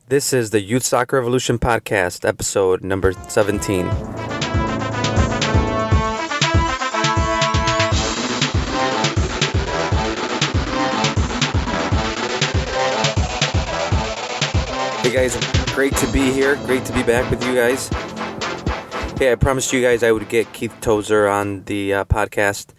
This is the Youth Soccer Revolution Podcast, episode number 17. Hey guys, great to be here. Great to be back with you guys. Hey, I promised you guys I would get Keith Tozer on the podcast,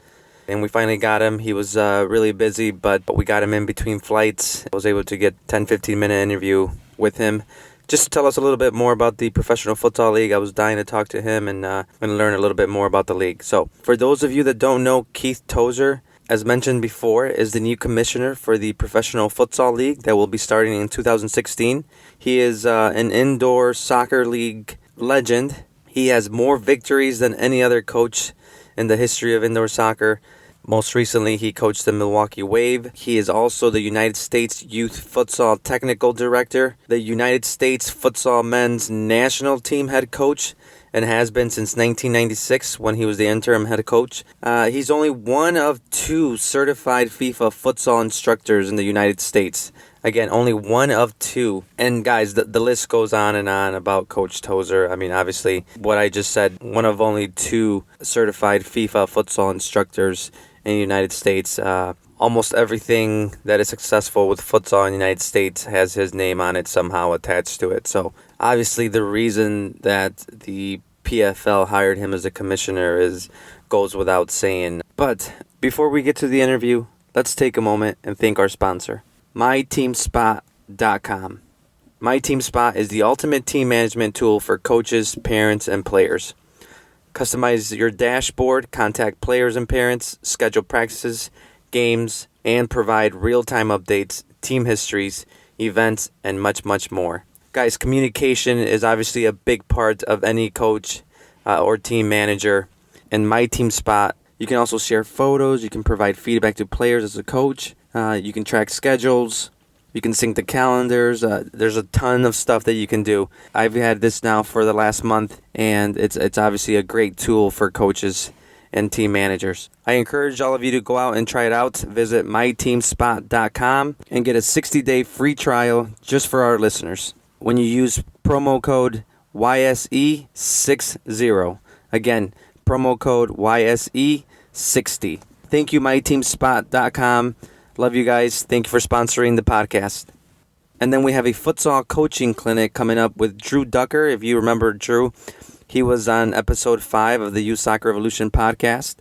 and we finally got him. He was really busy, but we got him in between flights. I was able to get a 10-15 minute interview with him just to tell us a little bit more about the Professional Futsal League. I was dying to talk to him and learn a little bit more about the league. So for those of you that don't know, Keith Tozer, as mentioned before, is the new commissioner for the Professional Futsal League that will be starting in 2016. He is an indoor soccer league legend. He has more victories than any other coach in the history of indoor soccer. Most recently, he coached the Milwaukee Wave. He is also the United States Youth Futsal Technical Director, the United States Futsal Men's National Team head coach, and has been since 1996 when he was the interim head coach. He's only one of two certified FIFA futsal instructors in the United States. Again, only one of two. And guys, the list goes on and on about Coach Tozer. I mean, obviously, what I just said, one of only two certified FIFA futsal instructors in the United States. Almost everything that is successful with futsal in the United States has his name on it somehow attached to it. So obviously the reason that the PFL hired him as a commissioner goes without saying. But before we get to the interview, let's take a moment and thank our sponsor, MyTeamSpot.com. MyTeamSpot is the ultimate team management tool for coaches, parents, and players. Customize your dashboard, contact players and parents, schedule practices, games, and provide real-time updates, team histories, events, and much, much more. Guys, communication is obviously a big part of any coach or team manager. In MyTeamSpot, you can also share photos, you can provide feedback to players as a coach, you can track schedules, you can sync the calendars. There's a ton of stuff that you can do. I've had this now for the last month, and it's obviously a great tool for coaches and team managers. I encourage all of you to go out and try it out. Visit myteamspot.com and get a 60-day free trial just for our listeners when you use promo code YSE60. Again, promo code YSE60. Thank you, myteamspot.com. Love you guys. Thank you for sponsoring the podcast. And then we have a futsal coaching clinic coming up with Drew Ducker. If you remember Drew, he was on episode 5 of the Youth Soccer Revolution podcast.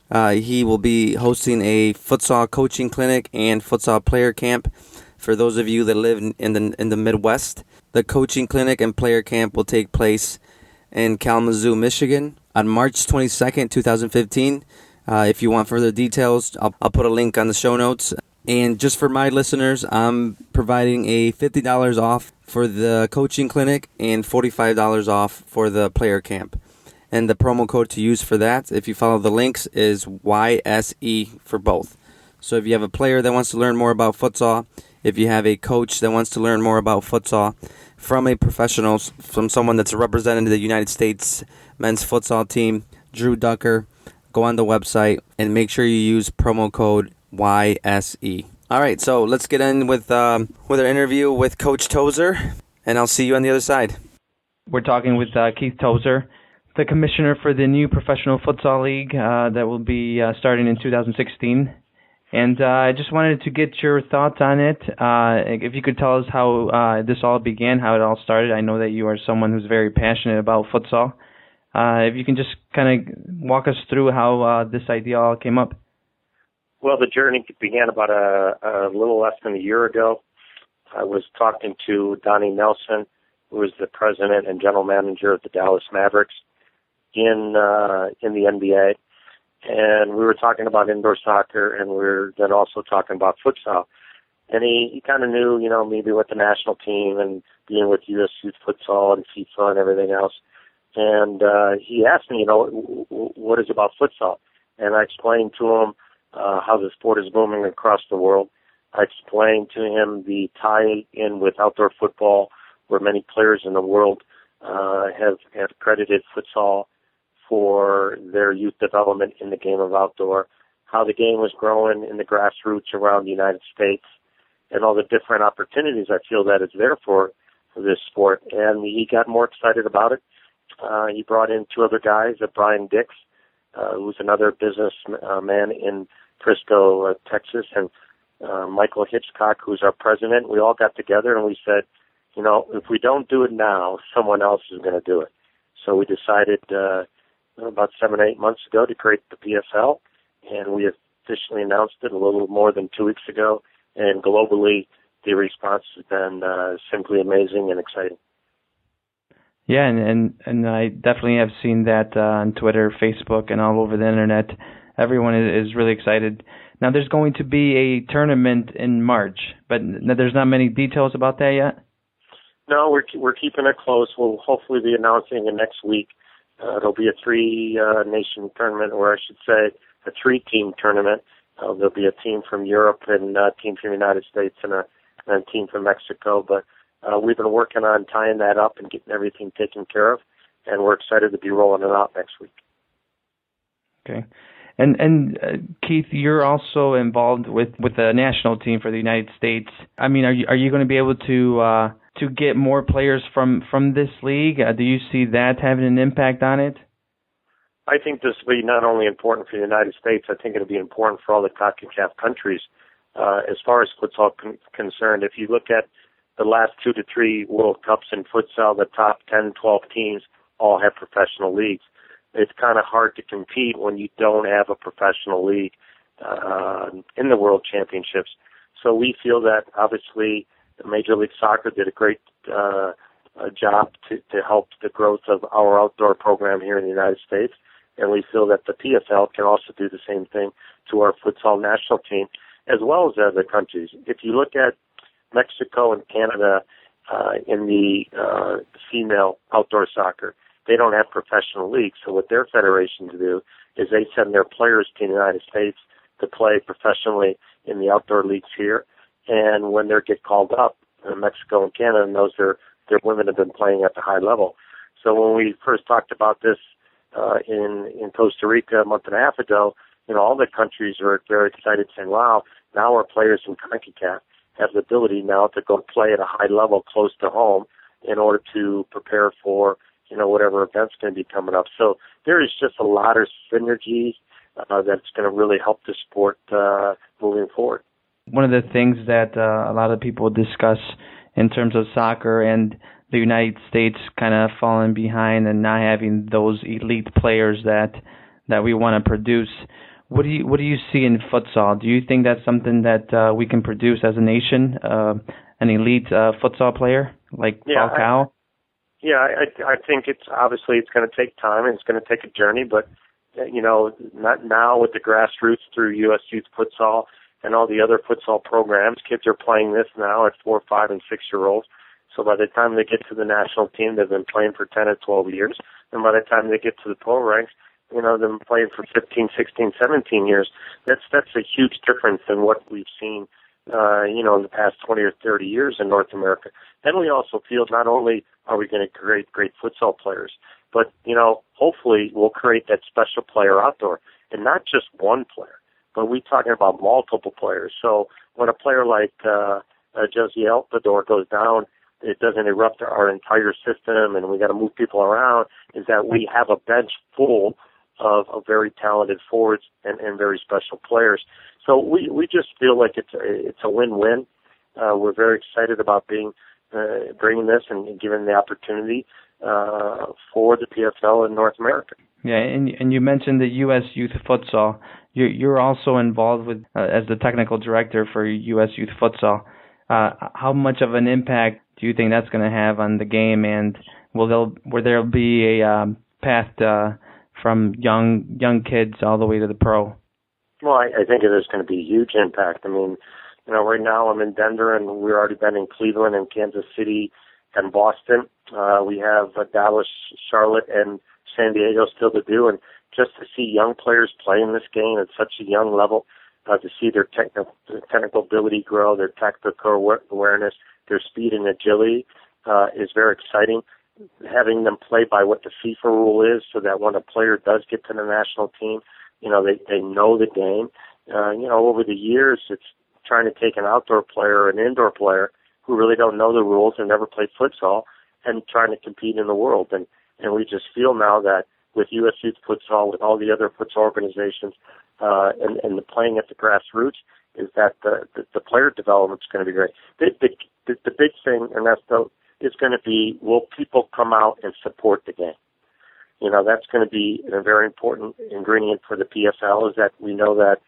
He will be hosting a futsal coaching clinic and futsal player camp for those of you that live in the Midwest. The coaching clinic and player camp will take place in Kalamazoo, Michigan on March 22nd, 2015. If you want further details, I'll put a link on the show notes. And just for my listeners, I'm providing a $50 off for the coaching clinic and $45 off for the player camp. And the promo code to use for that, if you follow the links, is YSE for both. So if you have a player that wants to learn more about futsal, if you have a coach that wants to learn more about futsal from a professional, from someone that's representing the United States men's futsal team, Drew Ducker, go on the website and make sure you use promo code YSE. All right, so let's get in with our interview with Coach Tozer, and I'll see you on the other side. We're talking with Keith Tozer, the commissioner for the new Professional Futsal League that will be starting in 2016. And I just wanted to get your thoughts on it. If you could tell us how this all began, how it all started. I know that you are someone who's very passionate about futsal. If you can just kind of walk us through how this idea all came up. Well, the journey began about a little less than a year ago. I was talking to Donnie Nelson, who is the president and general manager of the Dallas Mavericks in the NBA, and we were talking about indoor soccer, and we were then also talking about futsal. And he kind of knew, maybe with the national team and being with U.S. Youth Futsal and FIFA and everything else. And he asked me, what is about futsal? And I explained to him how the sport is booming across the world. I explained to him the tie-in with outdoor football, where many players in the world have credited futsal for their youth development in the game of outdoor, how the game was growing in the grassroots around the United States, and all the different opportunities I feel that it's there for this sport. And he got more excited about it. He brought in two other guys, Brian Dix, who's another business man in Frisco, Texas, and Michael Hitchcock, who's our president. We all got together and we said, if we don't do it now, someone else is going to do it. So we decided about 7 or 8 months ago to create the PFL, and we officially announced it a little more than 2 weeks ago. And globally, the response has been simply amazing and exciting. Yeah, and I definitely have seen that on Twitter, Facebook, and all over the internet. Everyone is really excited. Now, there's going to be a tournament in March, but there's not many details about that yet? No, we're keeping it close. We'll hopefully be announcing it next week. It'll be a three-nation tournament, or I should say a three-team tournament. There'll be a team from Europe and a team from the United States and a team from Mexico. But we've been working on tying that up and getting everything taken care of, and we're excited to be rolling it out next week. Okay. And Keith, you're also involved with the national team for the United States. I mean, are you going to be able to get more players from this league? Do you see that having an impact on it? I think this will be not only important for the United States, I think it'll be important for all the CONCACAF countries. As far as futsal concerned, if you look at the last 2 to 3 World Cups in futsal, the top 10, 12 teams all have professional leagues. It's kind of hard to compete when you don't have a professional league in the World Championships. So we feel that obviously Major League Soccer did a great job to help the growth of our outdoor program here in the United States. And we feel that the PFL can also do the same thing to our futsal national team, as well as other countries. If you look at Mexico and Canada in the female outdoor soccer, they don't have professional leagues. So what their federations do is they send their players to the United States to play professionally in the outdoor leagues here. And when they get called up, Mexico and Canada knows their women have been playing at the high level. So when we first talked about this in Costa Rica a month and a half ago, all the countries were very excited, saying, wow, now our players in CONCACAF have the ability now to go play at a high level close to home in order to prepare for, whatever event's going to be coming up. So there is just a lot of synergies that's going to really help the sport moving forward. One of the things that a lot of people discuss in terms of soccer and the United States kind of falling behind and not having those elite players that we want to produce. What do you see in futsal? Do you think that's something that we can produce as a nation, an elite futsal player like Falcao? I think it's going to take time and it's going to take a journey, but not now with the grassroots through U.S. Youth Futsal and all the other futsal programs. Kids are playing this now at 4, 5, and 6-year-olds. So by the time they get to the national team, they've been playing for 10 or 12 years. And by the time they get to the pro ranks, they've been playing for 15, 16, 17 years. That's a huge difference than what we've seen, in the past 20 or 30 years in North America. Then we also feel not only are we going to create great futsal players, but, hopefully we'll create that special player outdoor, and not just one player, but we're talking about multiple players. So when a player like Josie Altador goes down, it doesn't erupt our entire system, and we got to move people around, is that we have a bench full of very talented forwards and very special players. So we just feel like it's a win-win. We're very excited about bringing this and giving the opportunity for the PFL in North America. Yeah, and you mentioned the U.S. Youth Futsal. You're also involved with as the technical director for U.S. Youth Futsal. How much of an impact do you think that's going to have on the game, and will there be a path from young kids all the way to the pro? Well, I think it is going to be a huge impact. I mean, right now I'm in Denver, and we've already been in Cleveland and Kansas City and Boston. We have Dallas, Charlotte, and San Diego still to do, and just to see young players playing this game at such a young level, to see their technical ability grow, their tactical awareness, their speed and agility is very exciting. Having them play by what the FIFA rule is, so that when a player does get to the national team, they know the game. Over the years, it's trying to take an outdoor player or an indoor player who really don't know the rules and never played futsal and trying to compete in the world. And we just feel now that with U.S. Youth Futsal, with all the other futsal organizations, and the playing at the grassroots, is that the player development is going to be great. The big thing, Ernesto, is going to be, will people come out and support the game? That's going to be a very important ingredient for the PFL, is that we know that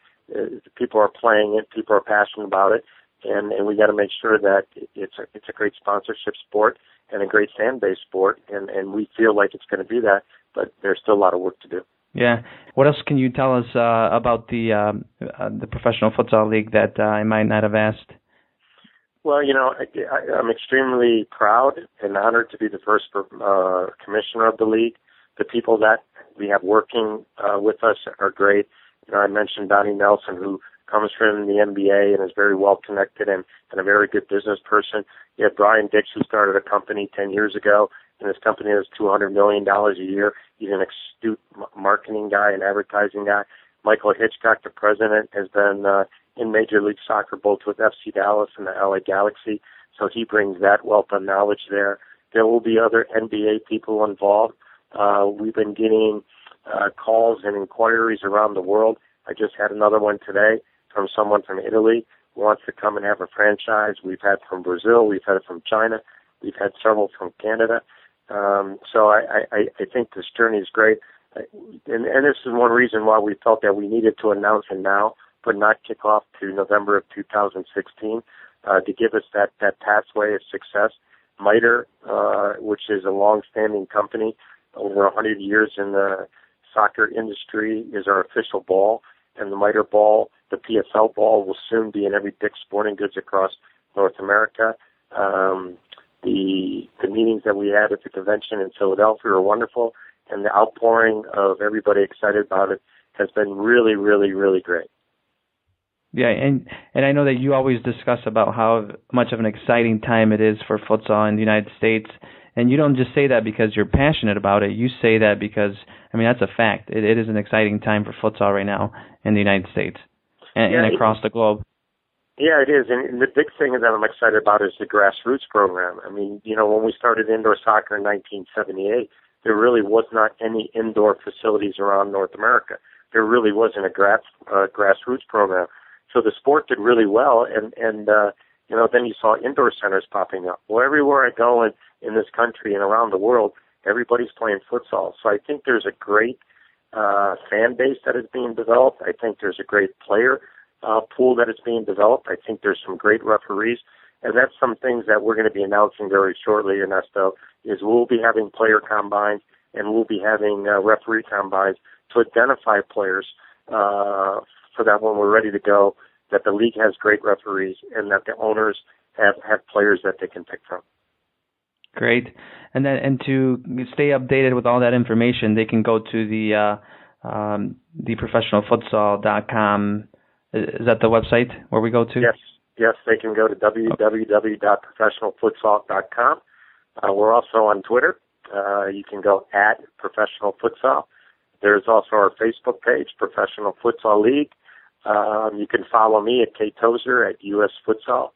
people are playing it, people are passionate about it, and we got to make sure that it's a great sponsorship sport and a great fan-based sport, and we feel like it's going to be that, but there's still a lot of work to do. Yeah. What else can you tell us about the Professional Futsal League that I might not have asked? Well, I'm extremely proud and honored to be the first commissioner of the league. The people that we have working with us are great. I mentioned Donnie Nelson, who comes from the NBA and is very well connected and a very good business person. You have Brian Dix, who started a company 10 years ago, and his company has $200 million a year. He's an astute marketing guy, an advertising guy. Michael Hitchcock, the president, has been in Major League Soccer, both with FC Dallas and the LA Galaxy, so he brings that wealth of knowledge there. There will be other NBA people involved. We've been getting calls and inquiries around the world. I just had another one today from someone from Italy who wants to come and have a franchise. We've had from Brazil. We've had it from China. We've had several from Canada. So I think this journey is great. And this is one reason why we felt that we needed to announce it now, but not kick off to November of 2016 to give us that pathway of success. MITRE, which is a long-standing company, over 100 years in the soccer industry, is our official ball. And the MITRE ball, the PSL ball, will soon be in every Dick's Sporting Goods across North America. The meetings that we had at the convention in Philadelphia were wonderful, and the outpouring of everybody excited about it has been really, really, really great. Yeah, and I know that you always discuss about how much of an exciting time it is for futsal in the United States, and you don't just say that because you're passionate about it. You say that because, that's a fact. It is an exciting time for futsal right now in the United States and across the globe. Yeah, it is. And the big thing that I'm excited about is the grassroots program. When we started indoor soccer in 1978, there really was not any indoor facilities around North America. There really wasn't a grassroots program. So the sport did really well, and then you saw indoor centers popping up. Well, everywhere I go in this country and around the world, everybody's playing futsal. So I think there's a great fan base that is being developed. I think there's a great player pool that is being developed. I think there's some great referees, and that's some things that we're going to be announcing very shortly, Ernesto, is we'll be having player combines and we'll be having referee combines to identify players so that when we're ready to go, that the league has great referees and that the owners have players that they can pick from. Great. And to stay updated with all that information, they can go to the professionalfutsal.com. Is that the website where we go to? Yes, they can go to www.professionalfutsal.com. We're also on Twitter. You can go at Professional Futsal. There's also our Facebook page, Professional Futsal League. You can follow me at KeithTozer at USA Futsal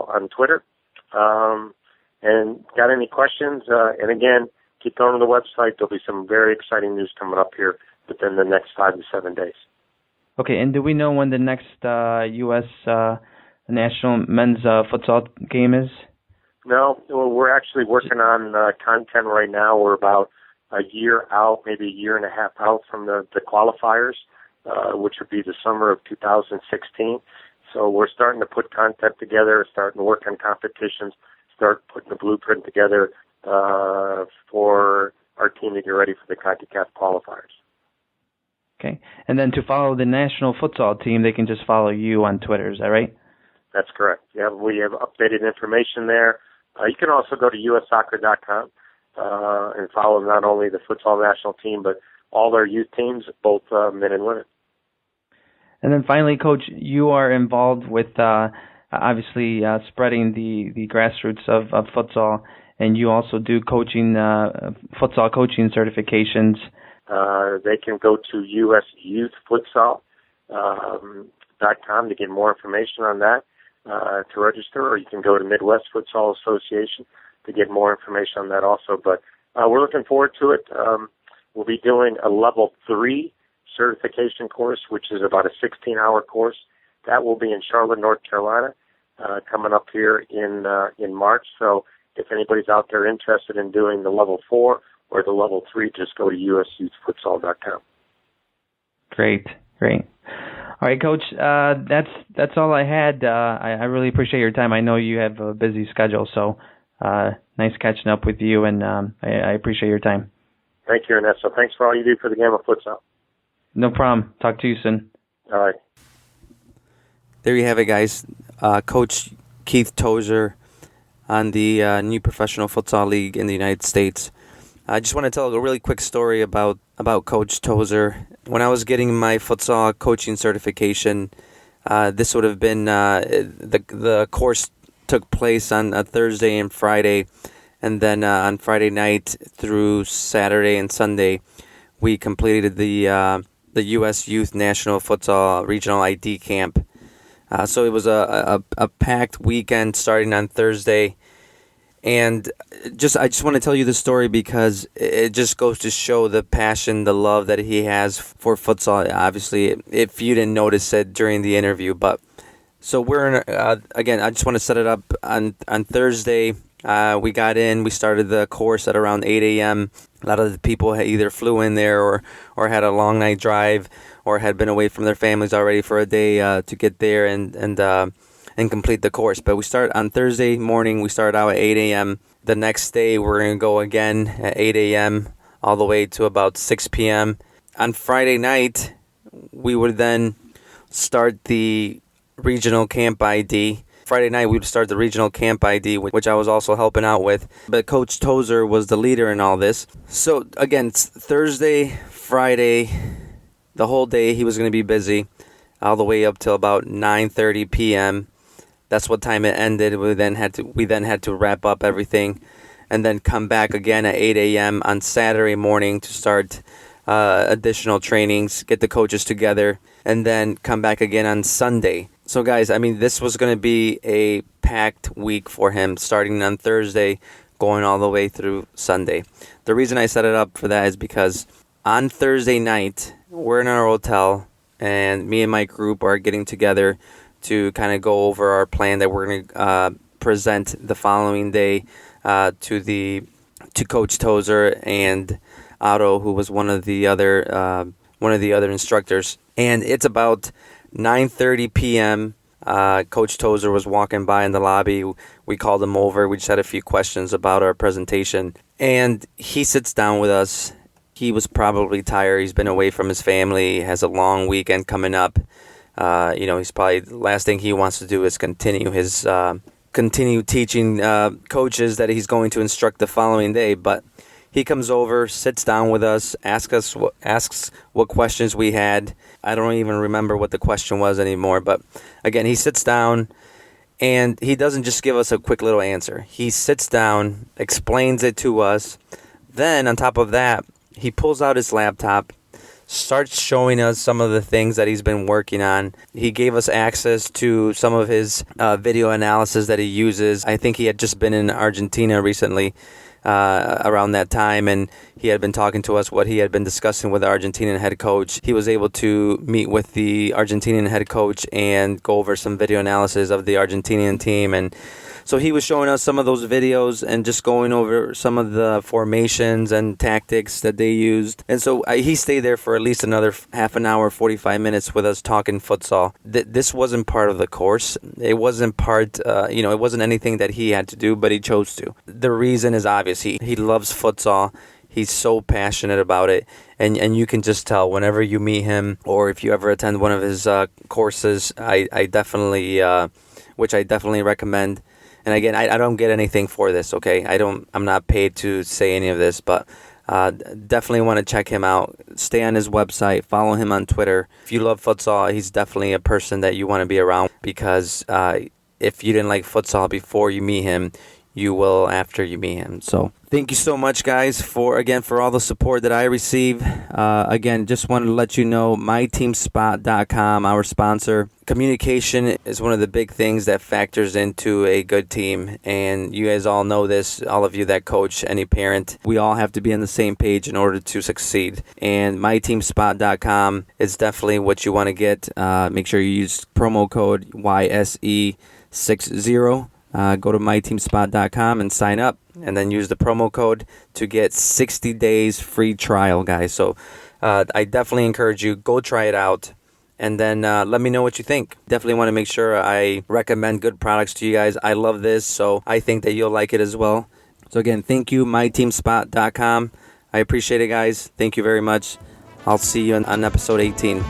on Twitter. And got any questions? And again, keep going to the website. There'll be some very exciting news coming up here within the next 5 to 7 days. Okay, and do we know when the next U.S. National Men's Futsal game is? No, well, we're actually working on content right now. We're about a year out, maybe a year and a half out from the qualifiers, which would be the summer of 2016. So we're starting to put content together, starting to work on competitions, start putting the blueprint together for our team to get ready for the CONCACAF qualifiers. Okay. And then to follow the national futsal team, they can just follow you on Twitter. Is that right? That's correct. Yeah, we have updated information there. You can also go to ussoccer.com and follow not only the futsal national team, but all their youth teams, both men and women. And then finally, Coach, you are involved with obviously spreading the grassroots of futsal, and you also do coaching, futsal coaching certifications. They can go to usyouthfutsal.com to get more information on that. to register, or you can go to Midwest Futsal Association to get more information on that also. But we're looking forward to it. We'll be doing a level 3 certification course, which is about a 16-hour course. That will be in Charlotte, North Carolina, coming up here in March. So if anybody's out there interested in doing the level 4 or the level 3, just go to YSE17KeithTozer.output.mp3. Great. All right, Coach, that's all I had. I really appreciate your time. I know you have a busy schedule, so nice catching up with you, and I appreciate your time. Thank you, Ernesto. Thanks for all you do for the game of futsal. No problem. Talk to you soon. All right. There you have it, guys. Coach Keith Tozer on the new professional futsal league in the United States. I just want to tell a really quick story about Coach Tozer. When I was getting my futsal coaching certification, this would have been the course took place on a Thursday and Friday, and then on Friday night through Saturday and Sunday, we completed the U.S. Youth National Futsal Regional ID Camp. So it was a packed weekend starting on Thursday. And I just want to tell you the story because it just goes to show the passion, the love that he has for futsal. Obviously, if you didn't notice it during the interview, but so we're in, again. I just want to set it up on Thursday. We got in. We started the course at around 8 a.m. A lot of the people had either flew in there or had a long night drive or had been away from their families already for a day to get there and complete the course. But we start on Thursday morning. We start out at 8 a.m. The next day, we're going to go again at 8 a.m. all the way to about 6 p.m. On Friday night, we would then start the regional camp ID. Friday night, we would start the regional camp ID, which I was also helping out with. But Coach Tozer was the leader in all this. So, again, it's Thursday, Friday, the whole day he was going to be busy, all the way up till about 9:30 p.m. That's what time it ended. We then had to wrap up everything and then come back again at 8 a.m. on Saturday morning to start additional trainings, get the coaches together, and then come back again on Sunday. So, guys, I mean, this was going to be a packed week for him, starting on Thursday, going all the way through Sunday. The reason I set it up for that is because on Thursday night, we're in our hotel, and me and my group are getting together to kind of go over our plan that we're going to present the following day to Coach Tozer and Otto, who was one of the other instructors. And it's about 9:30 p.m. Coach Tozer was walking by in the lobby. We called him over. We just had a few questions about our presentation, and he sits down with us. He was probably tired. He's been away from his family. Has a long weekend coming up. He's probably the last thing he wants to do is continue teaching coaches that he's going to instruct the following day. But he comes over, sits down with us, asks what questions we had. I don't even remember what the question was anymore. But again, he sits down and he doesn't just give us a quick little answer. He sits down, explains it to us. Then on top of that, he pulls out his laptop, starts showing us some of the things that he's been working on. He gave us access to some of his video analysis that he uses. I think he had just been in Argentina recently around that time, and he had been talking to us what he had been discussing with the Argentinian head coach. He was able to meet with the Argentinian head coach and go over some video analysis of the Argentinian team. And so he was showing us some of those videos and just going over some of the formations and tactics that they used. And so he stayed there for at least another half an hour, 45 minutes with us talking futsal. This wasn't part of the course. It wasn't it wasn't anything that he had to do, but he chose to. The reason is obvious. He loves futsal. He's so passionate about it. And you can just tell whenever you meet him or if you ever attend one of his courses, I definitely recommend. And again, I don't get anything for this, okay? I'm not paid to say any of this, but definitely want to check him out. Stay on his website, follow him on Twitter. If you love futsal, he's definitely a person that you want to be around because if you didn't like futsal before you meet him, you will after you meet him. So thank you so much, guys, for all the support that I receive. Again, just wanted to let you know, myteamspot.com, our sponsor. Communication is one of the big things that factors into a good team, and you guys all know this, all of you that coach, any parent. We all have to be on the same page in order to succeed, and myteamspot.com is definitely what you want to get. Make sure you use promo code YSE60. Go to myteamspot.com and sign up, and then use the promo code to get 60 days free trial, guys. So I definitely encourage you, go try it out, and then let me know what you think. Definitely want to make sure I recommend good products to you guys. I love this, so I think that you'll like it as well. So again, thank you, myteamspot.com. I appreciate it, guys. Thank you very much. I'll see you on episode 18.